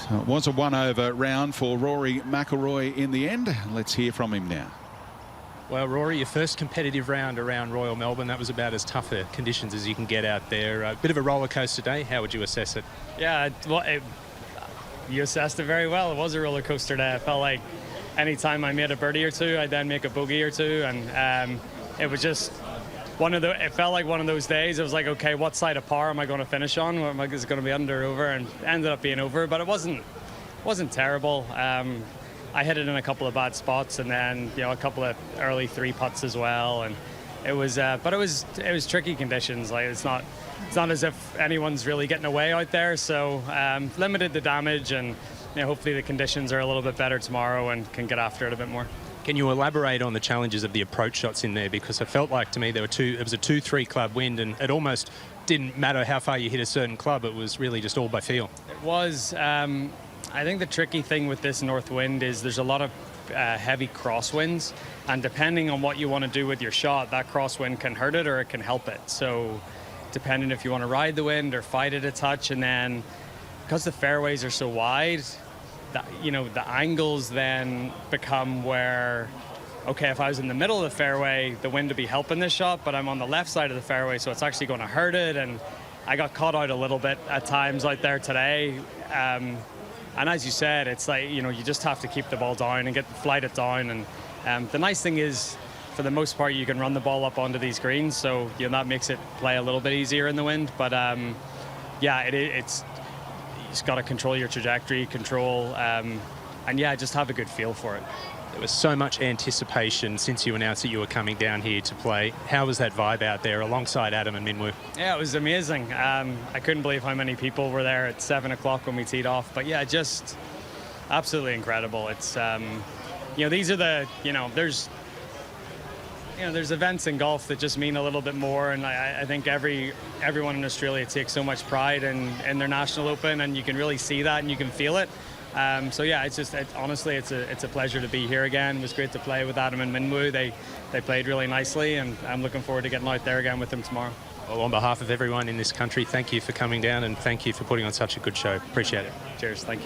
So it was a one-over round for Rory McIlroy in the end. Let's hear from him now. Well, Rory, your first competitive round around Royal Melbourne, that was about as tough a conditions as you can get out there. A bit of a roller coaster day. How would you assess it? Yeah, well, you assessed it very well. It was a roller coaster day. I felt like any time I made a birdie or two, I'd then make a bogey or two, and it was just it felt like one of those days. It was like, okay, what side of par am I going to finish on? Is it going to be under, over? And it ended up being over, but it wasn't terrible. I hit it in a couple of bad spots, and then a couple of early three putts as well, and it was tricky conditions. Like it's not as if anyone's really getting away out there, so limited the damage, and hopefully the conditions are a little bit better tomorrow and can get after it a bit more. Can you elaborate on the challenges of the approach shots in there? Because it felt like to me it was a 2-3 club wind, and it almost didn't matter how far you hit a certain club. It was really just all by feel. It was. I think the tricky thing with this north wind is there's a lot of heavy crosswinds, and depending on what you want to do with your shot, that crosswind can hurt it or it can help it. So depending if you want to ride the wind or fight it a touch, and then because the fairways are so wide, the angles then become where, okay, if I was in the middle of the fairway, the wind would be helping this shot, but I'm on the left side of the fairway, so it's actually going to hurt it. And I got caught out a little bit at times out there today. And as you said, it's like, you just have to keep the ball down and flight it down. And the nice thing is, for the most part, you can run the ball up onto these greens, so that makes it play a little bit easier in the wind. But yeah, it's you just got to control your trajectory, and yeah, just have a good feel for it. There was so much anticipation since you announced that you were coming down here to play. How was that vibe out there alongside Adam and Minwoo? Yeah, it was amazing. I couldn't believe how many people were there at 7 o'clock when we teed off. But yeah, just absolutely incredible. It's these are the there's events in golf that just mean a little bit more, and I think everyone in Australia takes so much pride in their National Open, and you can really see that and you can feel it. So yeah, honestly, it's a pleasure to be here again. It was great to play with Adam and Minwoo. They played really nicely, and I'm looking forward to getting out there again with them tomorrow. Well, on behalf of everyone in this country, thank you for coming down, and thank you for putting on such a good show. Appreciate it. Cheers. Thank you.